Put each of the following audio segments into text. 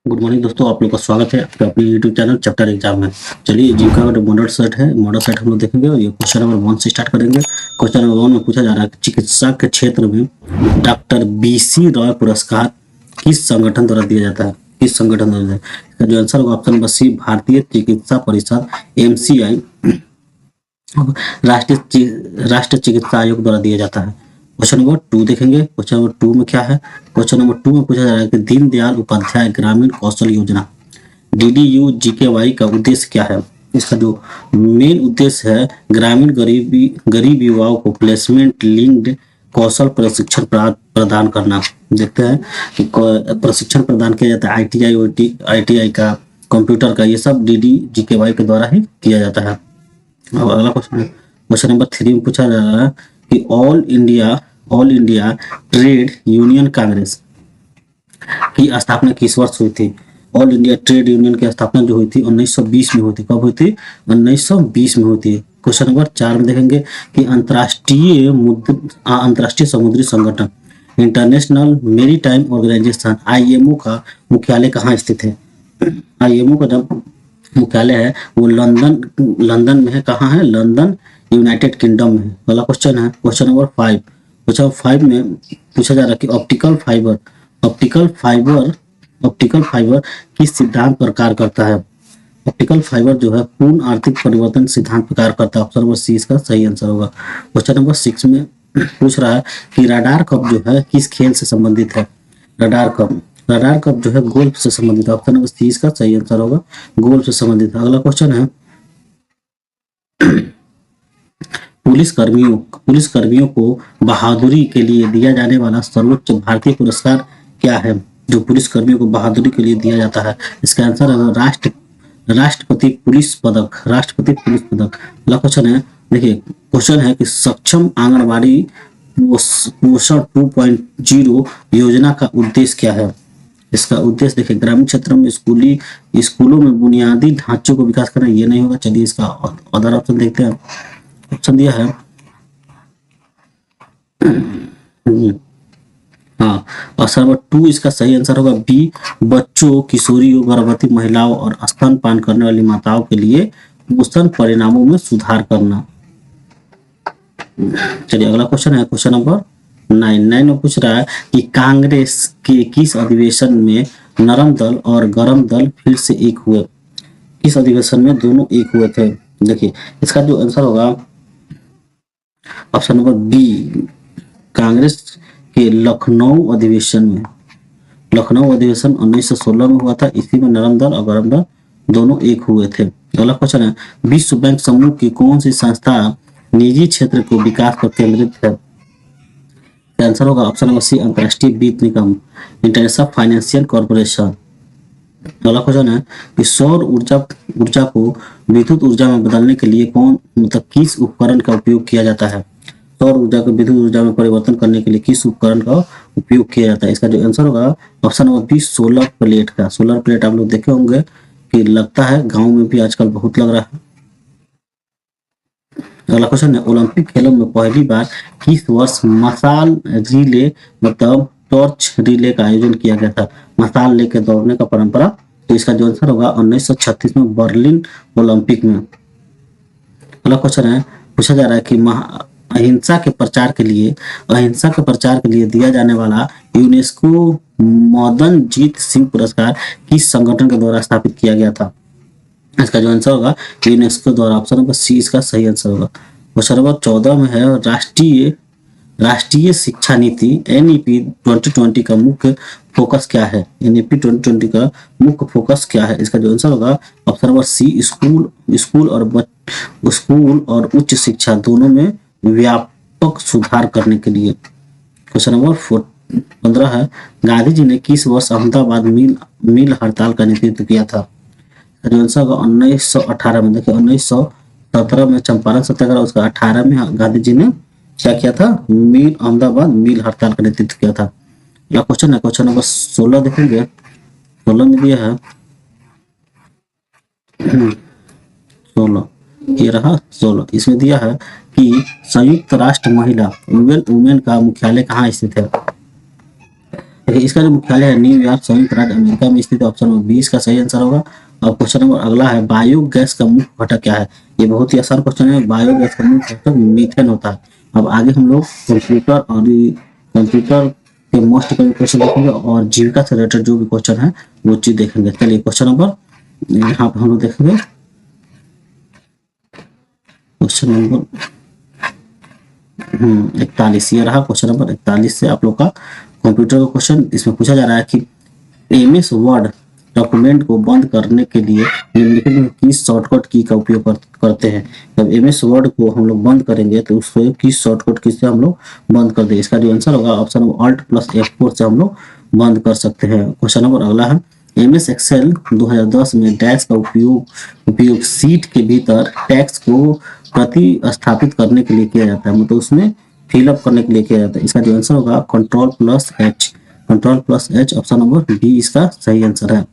Good morning दोस्तों, आप लोग का स्वागत है आपके अपने यूट्यूब चैनल चैप्टर एग्जाम में। चलिए, जिनका मॉडल सेट है, मॉडल सेट हम लोग देखेंगे और ये क्वेश्चन नंबर 1 से स्टार्ट करेंगे। क्वेश्चन नंबर 1 में पूछा जा रहा है कि चिकित्सा के क्षेत्र में डॉक्टर बीसी रॉय पुरस्कार किस संगठन द्वारा दिया जाता है? किस संगठन द्वारा दिया जाता है? इसका जो आंसर होगा ऑप्शन नंबर सी, भारतीय चिकित्सा परिषद MCI, राष्ट्रीय चिकित्सा आयोग द्वारा दिया जाता है। क्वेश्चन नंबर 2 देखेंगे। क्वेश्चन नंबर 2 में क्या है? क्वेश्चन नंबर 2 में पूछा जा रहा है कि दीनदयाल उपाध्याय ग्रामीण कौशल योजना DDU-GKY का उद्देश्य क्या है? इसका जो मेन उद्देश्य है, ग्रामीण गरीब युवाओं को प्लेसमेंट लिंक्ड कौशल प्रशिक्षण प्रदान करना। देखते हैं कि प्रशिक्षण प्रदान किया जाता है ITI का, कंप्यूटर का, ये सब DDU-GKY के द्वारा ही किया जाता है। अब अगला क्वेश्चन नंबर 3 में पूछा जा रहा है कि all India trade union Congress की स्थापना किस वर्ष हुई थी? ऑल इंडिया ट्रेड यूनियन की स्थापना जो हुई थी 1920 में हुई थी। कब हुई थी? 1920 में हुई थी। क्वेश्चन नंबर 4 में देखेंगे कि अंतर्राष्ट्रीय समुद्री संगठन इंटरनेशनल मेरीटाइम ऑर्गेनाइजेशन IMO का मुख्यालय कहाँ स्थित है? IMO का जब मुख्यालय है वो लंदन में है। कहाँ है? लंदन, यूनाइटेड किंगडम में है। अगला क्वेश्चन है क्वेश्चन नंबर 5। क्वेश्चन 5 में पूछा जा रहा है कि ऑप्टिकल फाइबर किस सिद्धांत पर कार्य करता है? ऑप्टिकल फाइबर जो है पूर्ण आर्थिक परिवर्तन सिद्धांत पर कार्य करता है। ऑप्शन नंबर सी इसका सही आंसर होगा। क्वेश्चन नंबर 6 में पूछ रहा है कि रडार कप जो है किस खेल से संबंधित है? रडार कप जो है गोल्फ से संबंधित है। ऑप्शन नंबर सी इसका सही आंसर होगा, गोल्फ से संबंधित है। अगला क्वेश्चन है पुलिस कर्मियों को बहादुरी के लिए दिया जाने वाला सर्वोच्च भारतीय पुरस्कार क्या है? जो पुलिस कर्मियों को बहादुरी के लिए दिया जाता है, इसका आंसर है राष्ट्रपति पुलिस पदक। अगला क्वेश्चन है, देखिए क्वेश्चन है कि सक्षम आंगनबाड़ी पोषण 2.0 योजना का उद्देश्य क्या है? इसका उद्देश्य देखिए ग्रामीण क्षेत्रों में स्कूलों में बुनियादी ढांचे को विकास करना। ये नहीं होगा। चलिए इसका अदर ऑप्शन देखते हैं। ऑप्शन दिया है हाँ, ऑप्शन नंबर 2 इसका सही आंसर होगा बी, बच्चों, किशोरियों, गर्भवती महिलाओं और स्तनपान करने वाली माताओं के लिए पोषण परिणामों में सुधार करना। चलिए अगला क्वेश्चन है क्वेश्चन नंबर 9 में पूछ रहा है कि कांग्रेस के किस अधिवेशन में नरम दल और गरम दल फिर से एक हुए? किस अधिवेशन में दोनों एक हुए थे? देखिए इसका जो आंसर होगा ऑप्शन नंबर बी, कांग्रेस के लखनऊ अधिवेशन 1916 में हुआ था। इसी में नरम दल और गरम दल दोनों एक हुए थे। अगला क्वेश्चन है विश्व बैंक समूह की कौन सी संस्था निजी क्षेत्र को विकास पर केंद्रित है? आंसर होगा ऑप्शन नंबर सी, अंतर्राष्ट्रीय वित्त निगम, इंटरनेशनल फाइनेंशियल कॉर्पोरेशन। अगला क्वेश्चन है कि सौर ऊर्जा को विद्युत ऊर्जा में बदलने के लिए किस उपकरण का उपयोग किया जाता है? सौर ऊर्जा को विद्युत ऊर्जा में परिवर्तन करने के लिए किस उपकरण का उपयोग किया जाता है? इसका जो आंसर होगा option number B, solar plate का। सोलर प्लेट आप लोग देखे होंगे कि लगता है, गाँव में भी आजकल बहुत लग रहा है। अगला क्वेश्चन है ओलंपिक खेलों में पहली बार किस वर्ष मशाल रिले मतलब टॉर्च रिले का आयोजन किया गया था? मशाल लेके दौड़ने का परंपरा। तो इसका जो आंसर होगा 1936 में बर्लिन ओलंपिक में। अगला क्वेश्चन है पूछा जा रहा है कि अहिंसा के प्रचार के लिए दिया जाने वाला यूनेस्को मदनजीत सिंह पुरस्कार किस संगठन के द्वारा स्थापित किया गया था? इसका जो आंसर होगा यूनेस्को द्वारा। ऑप्शन नंबर सी इसका सही आंसर होगा। क्वेश्चन नंबर 14 में है राष्ट्रीय शिक्षा नीति NEP 2020 का मुख्य फोकस क्या है? NEP 2020 का मुख्य फोकस क्या है? इसका जो आंसर होगा ऑप्शन नंबर सी, स्कूल और उच्च शिक्षा दोनों में व्यापक सुधार करने के लिए। क्वेश्चन नंबर 15 है गांधी जी ने किस वर्ष अहमदाबाद मिल हड़ताल का नेतृत्व किया था? जो आंसर होगा 1918 में। देखिए 1917 में चंपारण सत्याग्रह, उसका 18 में गांधी जी ने क्या किया था? अहमदाबाद मिल हड़ताल का नेतृत्व किया था। अगला क्वेश्चन है क्वेश्चन नंबर 16 देखेंगे। 16 में दिया है 16 ये रहा 16। इसमें दिया है कि संयुक्त राष्ट्र महिला वुमेन का मुख्यालय कहाँ स्थित है? देखिए इसका जो मुख्यालय है न्यूयॉर्क संयुक्त राज्य अमेरिका में स्थित है। ऑप्शन नंबर 20 का सही आंसर होगा। और क्वेश्चन नंबर अगला है बायोगैस का मुख्य घटक क्या है। ये बहुत ही आसान क्वेश्चन है। बायोगैस का मुख्य घटक मीथेन होता है। अब आगे हम लोग कंप्यूटर के मोस्ट क्वेश्चन देखेंगे और जीविका से रिलेटेड जो भी क्वेश्चन है वो चीज देखेंगे। चलिए क्वेश्चन नंबर यहाँ पे हम लोग देखेंगे। क्वेश्चन नंबर 41 ये रहा। क्वेश्चन नंबर 41 से आप लोग का कंप्यूटर का क्वेश्चन। इसमें पूछा जा रहा है कि एमएस वर्ड डॉक्यूमेंट को बंद करने के लिए निम्नलिखित में किस शॉर्टकट की का उपयोग करते हैं। जब एमएस वर्ड को हम लोग बंद करेंगे तो उसको किस शॉर्टकट की से हम लोग बंद कर देंगे। इसका जो आंसर होगा ऑप्शन नंबर Alt + F4 से हम लोग बंद कर सकते हैं। क्वेश्चन नंबर अगला है एमएस एक्सेल 2010 में डैश का उपयोग सीट के भीतर टेक्स्ट को प्रतिस्थापित करने के लिए किया जाता है। मतलब उसमें फिलअप करने के लिए किया जाता है। इसका जो आंसर होगा Ctrl+H। Ctrl+H option number B इसका सही आंसर है।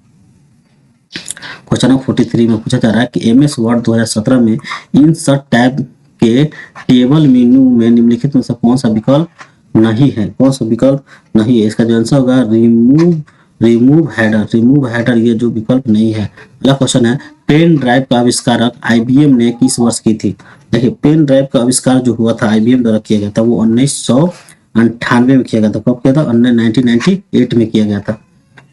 क्वेश्चन नंबर 43 में पूछा जा रहा है कि एमएस वर्ड 2017 में इंसर्ट टैब के टेबल मेन्यू में निम्नलिखित में से कौन सा विकल्प नहीं है। कौन सा विकल्प नहीं है। इसका जो आंसर होगा रिमूव हेडर ये जो विकल्प नहीं है। अगला क्वेश्चन है पेन ड्राइव का आविष्कारक आईबीएम ने किस वर्ष की थी। देखिए पेन ड्राइव का आविष्कार जो हुआ था आईबीएम द्वारा किया गया था वो 1998 में किया गया था। कब किया था 1998 में किया गया था।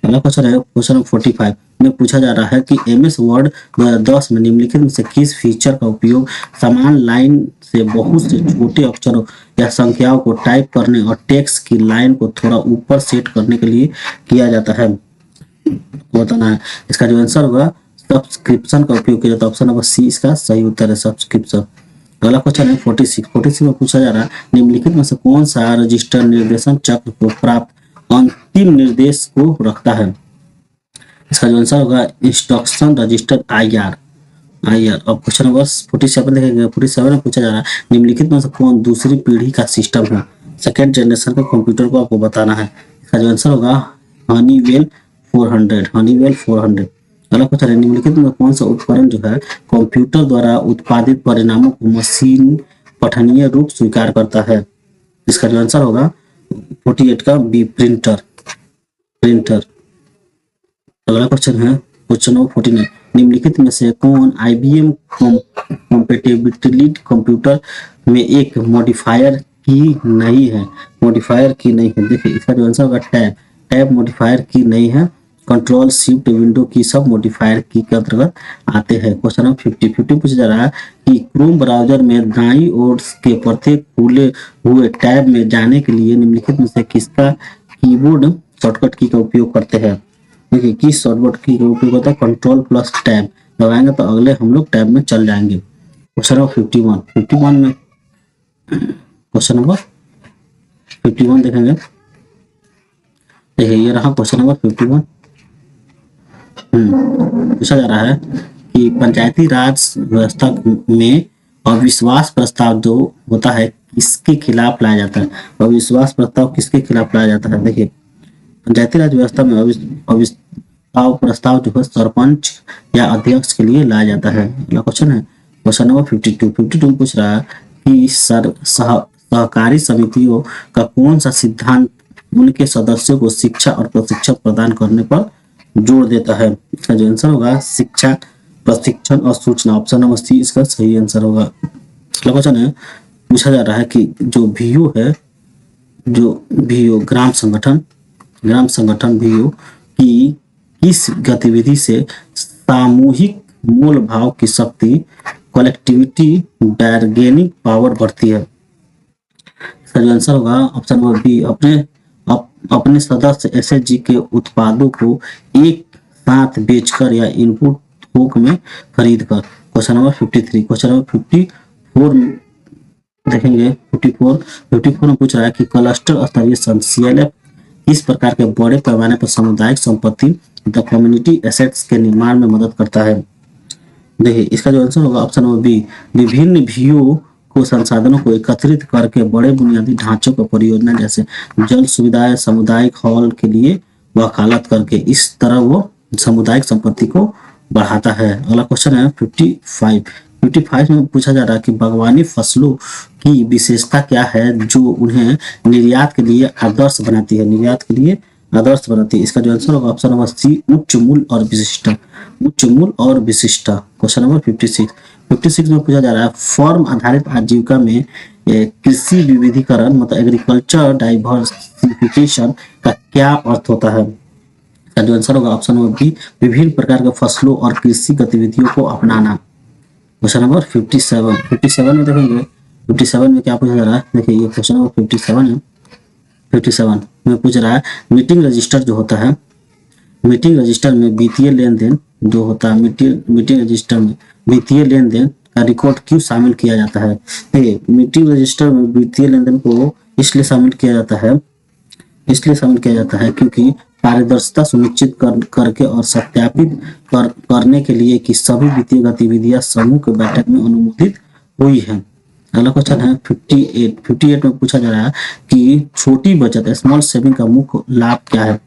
अगला क्वेश्चन है क्वेश्चन नंबर 45 में पूछा जा रहा है कि एमएस वर्ड 2010 में निम्नलिखित में से किस फीचर का उपयोग समान लाइन से बहुत से छोटे अक्षरों या संख्याओं को टाइप करने और टेक्स्ट की लाइन को थोड़ा ऊपर सेट करने के लिए किया जाता है बताना है। इसका जो आंसर होगा सब्सक्रिप्शन का उपयोग किया जाता है। ऑप्शन नंबर सी इसका सही उत्तर है सब्सक्रिप्शन। अगला क्वेश्चन है 46 में पूछा जा रहा है निम्नलिखित में से कौन सा रजिस्टर निर्देशन चक्र को प्राप्त अंतिम निर्देश को रखता है। इसका जो आंसर होगा इंस्ट्रक्शन रजिस्टर आईआर। अब क्वेश्चन नंबर 47 देखेंगे। 47 में पूछा जा रहा है निम्नलिखित में से कौन दूसरी पीढ़ी का सिस्टम है। सेकेंड जनरेशन के कंप्यूटर को आपको बताना है। इसका जो आंसर होगा हनीवेल 400। अगला क्वेश्चन है निम्नलिखित में कौन सा उपकरण जो है कंप्यूटर द्वारा उत्पादित परिणामों को मशीन पठनीय रूप स्वीकार करता है। इसका जो आंसर होगा 48 का बी प्रिंटर। अगला क्वेश्चन है क्वेश्चन नंबर 49 निम्नलिखित में से कौन आईबीएम कॉम्पेटिबिलिटी कंप्यूटर में एक मॉडिफायर की नहीं है। देखिए इसका जो आंसर होगा टैब मॉडिफायर की नहीं है। कंट्रोल शिफ्ट विंडो की सब मॉडिफायर की के अंतर्गत आते हैं। क्वेश्चन नंबर 50 पूछा जा रहा है कि क्रोम ब्राउजर में दाईं ओर के प्रत्येक खुले हुए टैब में जाने के लिए निम्नलिखित में से किसका कीबोर्ड शॉर्टकट की का उपयोग करते हैं। देखिए किस शॉर्टकट की का उपयोग होता है Ctrl+Tab दबाएंगे तो अगले हम लोग टैब में चल जाएंगे। क्वेश्चन नंबर 51 में क्वेश्चन नंबर 51 देखेंगे। देखिए ये रहा क्वेश्चन नंबर 51। पूछा जा रहा है कि पंचायती राज व्यवस्था में अविश्वास प्रस्ताव जो होता है किसके खिलाफ लाया जाता है। अविश्वास प्रस्ताव किसके खिलाफ लाया जाता है। देखिए पंचायती राज व्यवस्था में अविश्वास प्रस्ताव जो है सरपंच या अध्यक्ष के लिए लाया जाता है। अगला क्वेश्चन है क्वेश्चन नंबर 52 पूछ रहा है कि सहकारी समितियों का कौन सा सिद्धांत उनके सदस्यों को शिक्षा और प्रशिक्षण प्रदान करने पर जोर देता है। इसका जो आंसर होगा शिक्षा प्रशिक्षण और सूचना। ऑप्शन नंबर सी इसका सही आंसर होगा। अगला क्वेश्चन है पूछा जा रहा है कि जो वीओ है ग्राम संगठन वीओ की इस गतिविधि से सामूहिक मोल भाव की शक्ति कलेक्टिविटी बार्गेनिंग पावर बढ़ती है। इसका जो आंसर होगा ऑप्शन नंबर बी अपने सदस्य एसएचजी के उत्पादों को एक साथ बेचकर या इनपुट थोक में खरीद कर। क्वेश्चन नंबर 54 देखेंगे। 54 में पूछ रहा है कि क्लस्टर स्तरीय CLF इस प्रकार के बड़े पैमाने पर सामुदायिक संपत्ति द कम्युनिटी एसेट्स के निर्माण में मदद करता है। देखिए इसका जो आंसर होगा ऑप्शन नंबर बी विभिन्न वीओ को संसाधनों को एकत्रित करके बड़े बुनियादी ढांचों पर परियोजना जैसे जल सुविधाएं सामुदायिक हॉल के लिए वकालत करके इस तरह वो सामुदायिक संपत्ति को बढ़ाता है। अगला क्वेश्चन है 55 में पूछा जा रहा है कि बागवानी फसलों की विशेषता क्या है जो उन्हें निर्यात के लिए आदर्श बनाती है। निर्यात के लिए आदर्श बनाती है। इसका जो आंसर होगा ऑप्शन नंबर सी, उच्च मूल्य और विशिष्टता। उच्च मूल्य और विशिष्टता। क्वेश्चन नंबर 56 में पूछा जा रहा है फॉर्म आधारित आजीविका में कृषि विविधीकरण मतलब एग्रीकल्चर डाइवर्सिफिकेशन का क्या अर्थ होता है। इसका जो आंसर होगा ऑप्शन नंबर बी, विभिन्न प्रकार के फसलों और कृषि गतिविधियों को अपनाना। क्वेश्चन नंबर 57 में देखेंगे 57 में क्या पूछा जा रहा है। देखिए ये क्वेश्चन नंबर 57 है। 57 में पूछ रहा है मीटिंग रजिस्टर जो होता है, मीटिंग रजिस्टर में वित्तीय लेन देन जो होता है, मीटिंग रजिस्टर में वित्तीय लेन देन का रिकॉर्ड क्यों शामिल किया जाता है। देखिए मीटिंग रजिस्टर में वित्तीय लेन देन को इसलिए शामिल किया जाता है क्योंकि पारदर्शिता सुनिश्चित करके और सत्यापित करने के लिए कि सभी वित्तीय गतिविधियां समूह के बैठक में अनुमोदित हुई है। अगला क्वेश्चन है 58 में पूछा जा रहा है कि छोटी बचत स्मॉल सेविंग का मुख्य लाभ क्या है।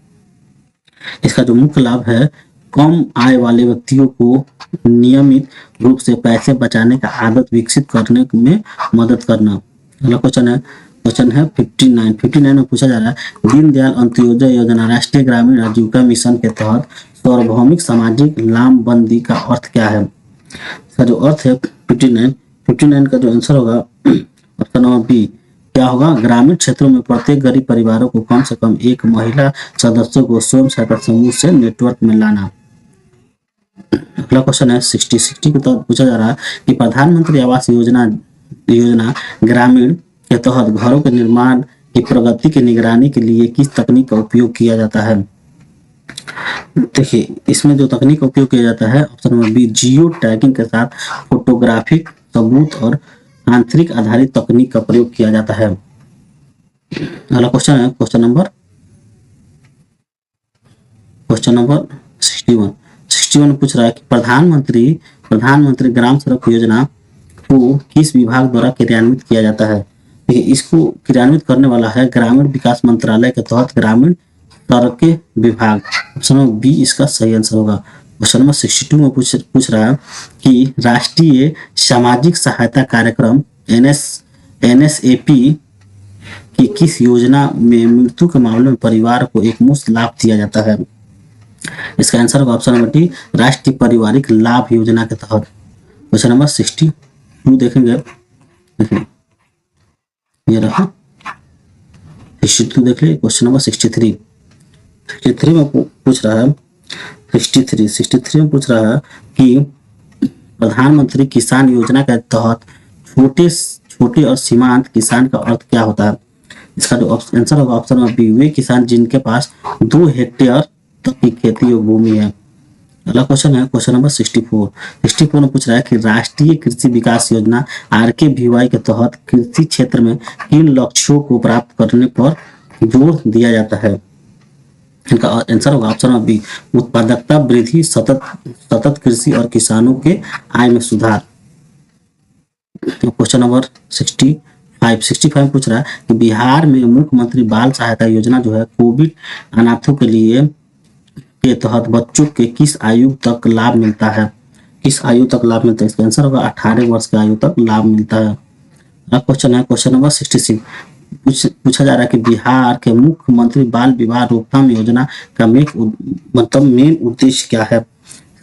इसका जो मुख्य लाभ है कम आय वाले व्यक्तियों को नियमित रूप से पैसे बचाने का आदत विकसित करने में मदद करना। अगला क्वेश्चन है 59 में पूछा जा रहा है दीनदयाल अंत्योदय योजना राष्ट्रीय ग्रामीण आजीविका मिशन के तहत सार्वभौमिक सामाजिक लामबंदी का अर्थ क्या है। इसका जो अर्थ है 59 का जो आंसर होगा ऑप्शन नंबर बी क्या होगा, ग्रामीण क्षेत्रों में प्रत्येक गरीब परिवारों को कम से कम एक महिला सदस्यों को स्वयं सहायता समूह से नेटवर्क में लाना। अगला क्वेश्चन है 60 के तहत पूछा जा रहा है कि प्रधानमंत्री आवास योजना ग्रामीण के तहत घरों के निर्माण की प्रगति की निगरानी के लिए किस तकनीक का उपयोग किया जाता है। देखिए इसमें जो तकनीक का उपयोग किया जाता है option number B, geo tagging के साथ फोटोग्राफिक सबूत और आंतरिक आधारित तकनीक का प्रयोग किया जाता है। अगला क्वेश्चन है क्वेश्चन नंबर 61 में पूछ रहा है कि प्रधानमंत्री ग्राम सड़क योजना को किस विभाग द्वारा क्रियान्वित किया जाता है। देखिए इसको क्रियान्वित करने वाला है ग्रामीण विकास मंत्रालय के तहत ग्रामीण सड़कें विभाग। ऑप्शन नंबर बी इसका सही आंसर होगा। क्वेश्चन नंबर 62 में पूछ रहा है कि राष्ट्रीय सामाजिक सहायता कार्यक्रम NSAP की किस योजना में मृत्यु के मामले में परिवार को एक मुफ्त लाभ दिया जाता है। इसका आंसर होगा ऑप्शन नंबर डी, राष्ट्रीय पारिवारिक लाभ योजना के तहत। क्वेश्चन नंबर 62 देखेंगे, देखिए ये रहा 62 देख लीजिए। क्वेश्चन नंबर 63 में पूछ रहा है 63 में पूछ रहा है कि प्रधानमंत्री किसान योजना के तहत छोटे और सीमांत किसान का अर्थ क्या होता है। इसका जो आंसर होगा ऑप्शन नंबर बी, वे किसान जिनके पास 2 हेक्टेयर तक की खेती योग्य भूमि है। अगला क्वेश्चन है क्वेश्चन नंबर 64 में पूछ रहा है कि राष्ट्रीय कृषि विकास योजना RKVY के तहत कृषि क्षेत्र में किन लक्ष्यों को प्राप्त करने पर जोर दिया जाता है। इनका आंसर होगा ऑप्शन नंबर बी, उत्पादकता वृद्धि, सतत कृषि और किसानों के आय में सुधार। क्वेश्चन नंबर 65 पूछ रहा है कि बिहार में मुख्यमंत्री बाल सहायता योजना जो है कोविड अनाथों के तहत बच्चों के किस आयु तक लाभ मिलता है। इसका आंसर होगा 18 वर्ष की आयु तक लाभ मिलता है। अगला क्वेश्चन है क्वेश्चन नंबर 66 पूछा जा रहा है कि बिहार के मुख्यमंत्री बाल विवाह रोकथाम योजना का मेन उद्देश्य क्या है।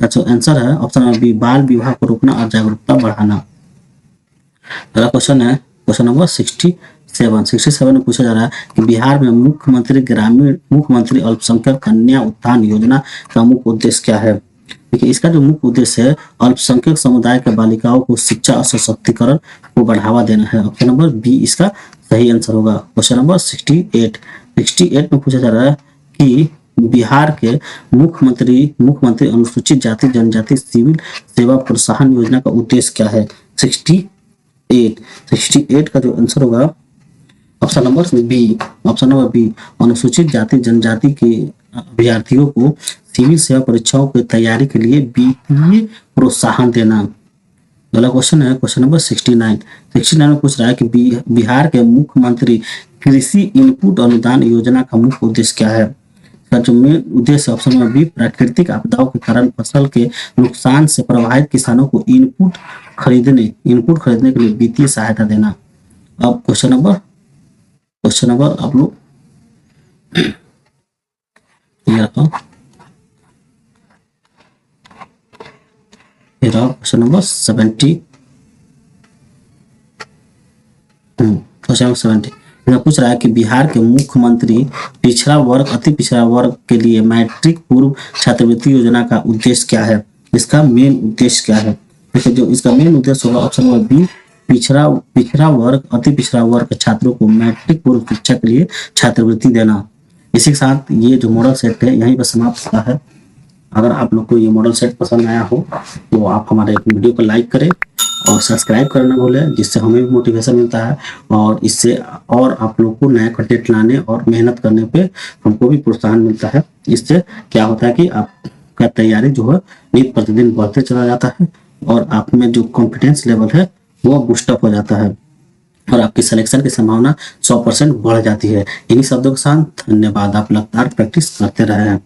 अच्छा आंसर है ऑप्शन नंबर बी, बाल विवाह को रोकना और जागरूकता बढ़ाना। अगला क्वेश्चन है क्वेश्चन नंबर 67 में पूछा जा रहा है कि बिहार में मुख्यमंत्री अल्पसंख्यक कन्या उत्थान योजना का मुख्य उद्देश्य क्या है। देखिए इसका जो मुख्य उद्देश्य है अल्पसंख्यक समुदाय के बालिकाओं को शिक्षा और सशक्तिकरण को बढ़ावा देना है। ऑप्शन नंबर बी इसका सही आंसर होगा। क्वेश्चन नंबर 68 में पूछा जा रहा है कि बिहार के मुख्यमंत्री अनुसूचित जाति जनजाति सिविल सेवा प्रोत्साहन योजना का उद्देश्य क्या है। 68 का जो आंसर होगा ऑप्शन नंबर बी, अनुसूचित जाति जनजाति के अभ्यर्थियों को सिविल सेवा परीक्षाओं की तैयारी के लिए वित्तीय प्रोत्साहन देना। अगला क्वेश्चन है क्वेश्चन नंबर 69 में पूछ रहा है कि बिहार के मुख्यमंत्री कृषि इनपुट अनुदान योजना का मुख्य उद्देश्य क्या है। जो मेन उद्देश्य ऑप्शन नंबर बी, प्राकृतिक आपदाओं के कारण फसल के नुकसान से प्रभावित किसानों को इनपुट खरीदने के लिए वित्तीय सहायता देना। अब क्वेश्चन नंबर आप लोग ये रखो, फिर आओ क्वेश्चन नंबर 70। क्वेश्चन नंबर 70 इसमें पूछ रहा है कि बिहार के मुख्यमंत्री पिछड़ा वर्ग अति पिछड़ा वर्ग के लिए मैट्रिक पूर्व छात्रवृत्ति योजना का उद्देश्य क्या है, इसका मेन उद्देश्य क्या है। देखिए जो इसका मेन उद्देश्य होगा ऑप्शन नंबर बी, पिछड़ा वर्ग अति पिछड़ा वर्ग के छात्रों को मैट्रिक पूर्व शिक्षा के लिए छात्रवृत्ति देना। इसी के साथ ये जो मॉडल सेट है यहीं पर समाप्त होता है। अगर आप लोग को ये मॉडल सेट पसंद आया हो तो आप हमारे वीडियो को लाइक करें और सब्सक्राइब करना भूलें, जिससे हमें भी मोटिवेशन मिलता है और इससे और आप लोग को नया कंटेंट लाने और मेहनत करने पे हमको भी प्रोत्साहन मिलता है। इससे क्या होता है कि आपका तैयारी जो है नित्य प्रतिदिन बढ़ते चला जाता है और आप में जो कॉन्फिडेंस लेवल है वो बूस्टअप हो जाता है और आपकी सिलेक्शन की संभावना 100% बढ़ जाती है। इन्हीं शब्दों के साथ धन्यवाद। आप लगातार प्रैक्टिस करते रहे हैं।